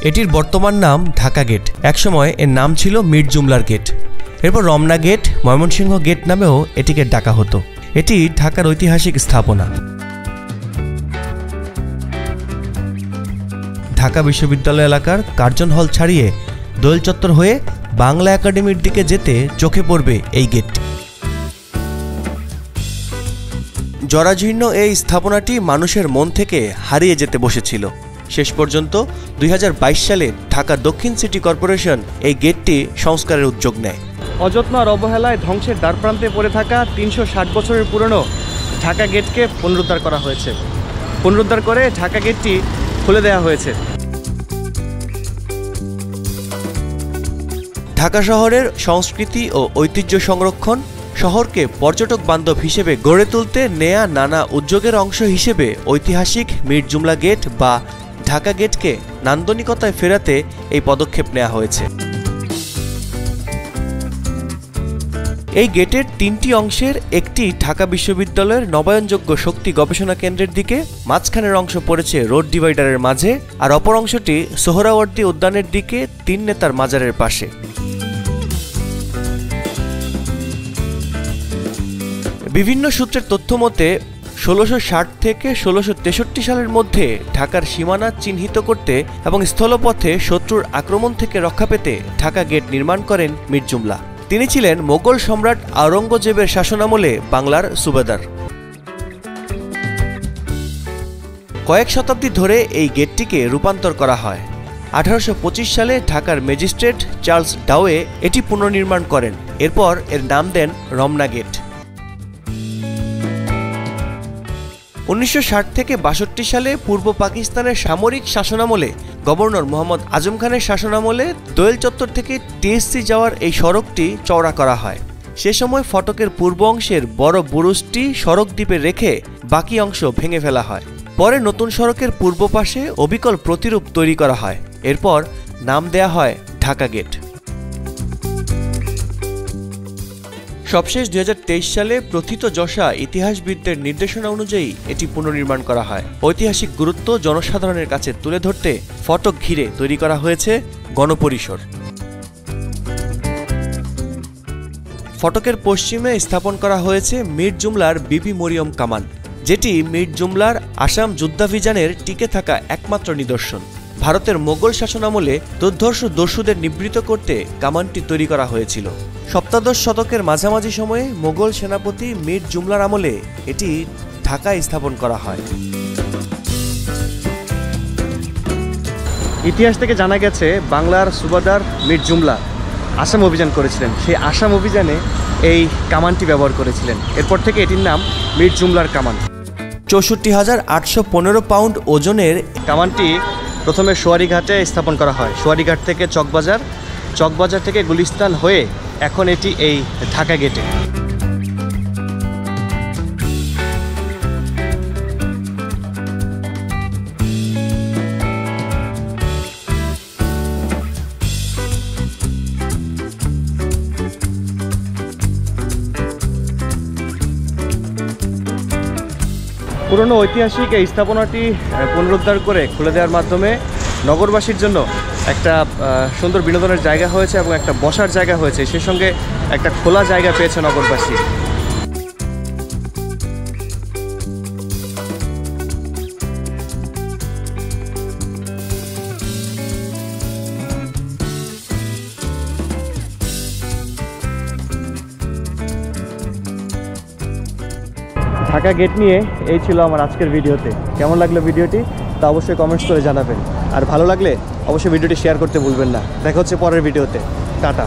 এটির বর্তমান নাম ঢাকা গেট। একসময় এর নাম ছিল মীর জুমলার গেট। এরপর রমনা গেট, ময়মনসিংহ গেট নামেও এটিকে ডাকা হতো। এটি ঢাকার ঐতিহাসিক স্থাপনা। ঢাকা বিশ্ববিদ্যালয় এলাকার কার্জন হল ছাড়িয়ে দোয়েল চত্বর হয়ে বাংলা একাডেমির দিকে যেতে চোখে পড়বে এই গেট। জরাজীর্ণ এই স্থাপনাটি মানুষের মন থেকে হারিয়ে যেতে বসেছিল। শেষ পর্যন্ত 2022 সালে ঢাকা দক্ষিণ সিটি কর্পোরেশন এই গেটটি সংস্কারের উদ্যোগ নেয়। অযত্ন আর অবহেলায় ধ্বংসের দ্বারপ্রান্তে পড়ে থাকা 360 বছরের পুরনো ঢাকা গেটকে পুনরুদ্ধার করা হয়েছে। পুনরুদ্ধার করে ঢাকা গেটটি খুলে দেওয়া হয়েছে। ঢাকা শহরের সংস্কৃতি ও ঐতিহ্য সংরক্ষণ, শহরকে পর্যটক বান্ধব হিসেবে গড়ে তুলতে নেয়া নানা উদ্যোগের অংশ হিসেবে ঐতিহাসিক মীর জুমলা গেট বা ঢাকা গেটকে নান্দনিকতায় ফেরাতে এই পদক্ষেপ নেওয়া হয়েছে। এই গেটের 3টি অংশের একটি ঢাকা বিশ্ববিদ্যালয়ের নবায়নযোগ্য শক্তি গবেষণা কেন্দ্রের দিকে, মাঝখানের অংশ পড়েছে রোড ডিভাইডারের মাঝে, আর অপর অংশটি সোহরাওয়ার্দী উদ্যানের দিকে 3 নেতার মাজারের পাশে। বিভিন্ন সূত্রের তথ্য মতে 1660 থেকে 1663 সালের মধ্যে ঢাকার সীমানা চিহ্নিত করতে এবং স্থলপথে শত্রুর আক্রমণ থেকে রক্ষা পেতে ঢাকা গেট নির্মাণ করেন মীর জুমলা। তিনি ছিলেন মোগল সম্রাট আওরঙ্গজেবের শাসনামলে বাংলার সুবেদার। কয়েক শতাব্দী ধরে এই গেটটিকে রূপান্তর করা হয়। 1825 সালে ঢাকার ম্যাজিস্ট্রেট চার্লস ডাওয়ে এটি পুনর্নির্মাণ করেন। এরপর এর নাম দেন রমনা গেট। 1960 থেকে 62 সালে পূর্ব পাকিস্তানের সামরিক শাসনামলে গভর্নর মোহাম্মদ আজম খানের শাসনামলে দোয়েল চত্বর থেকে টিএসসি যাওয়ার এই সড়কটি চওড়া করা হয়। সে সময় ফটকের পূর্ব অংশের বড় বুরুজটি সড়ক দ্বীপে রেখে বাকি অংশ ভেঙে ফেলা হয়। পরে নতুন সড়কের পূর্ব পাশে অবিকল প্রতিরূপ তৈরি করা হয়। এরপর নাম দেয়া হয় ঢাকা গেট। সবশেষ 2023 সালে প্রথিতযশা ইতিহাসবিদদের নির্দেশনা অনুযায়ী এটি পুনর্নির্মাণ করা হয়। ঐতিহাসিক গুরুত্ব জনসাধারণের কাছে তুলে ধরতে ফটক ঘিরে তৈরি করা হয়েছে গণপরিসর। ফটকের পশ্চিমে স্থাপন করা হয়েছে মীর জুমলার বিবি মরিয়ম কামান, যেটি মীর জুমলার আসাম যুদ্ধাভিযানের টিকে থাকা একমাত্র নিদর্শন। ভারতের মোগল শাসনামলে দুর্ধর্ষ দস্যুদের নিবৃত করতে কামানটি তৈরি করা হয়েছিল। সপ্তাদশ শতকের মাঝামাঝি সময়ে মোগল সেনাপতি মীর জুমলার আমলে এটি ঢাকায় স্থাপন করা হয়। ইতিহাস থেকে জানা গেছে বাংলার সুবাদার মীর জুমলা আসাম অভিযান করেছিলেন। সেই আসাম অভিযানে এই কামানটি ব্যবহার করেছিলেন। এরপর থেকে এটির নাম মীর জুমলার কামান। 64,815 পাউন্ড ওজনের কামানটি প্রথমে সোয়ারিঘাটে স্থাপন করা হয়। সোয়ারিঘাট থেকে চকবাজার, চকবাজার থেকে গুলিস্তান হয়ে এখন এটি এই ঢাকা গেটে। পুরনো ঐতিহাসিক এই স্থাপনাটি পুনরুদ্ধার করে খুলে দেওয়ার মাধ্যমে নগরবাসীর জন্য একটা সুন্দর বিনোদনের জায়গা হয়েছে এবং একটা বসার জায়গা হয়েছে। সেই সঙ্গে একটা খোলা জায়গা পেয়েছে নগরবাসী। ঢাকা গেট নিয়ে এই ছিল আমার আজকের ভিডিওতে। কেমন লাগলো ভিডিওটি তা অবশ্যই কমেন্টস করে জানাবেন। আর ভালো লাগলে অবশ্যই ভিডিওটি শেয়ার করতে ভুলবেন না। দেখা হচ্ছে পরের ভিডিওতে। টাটা।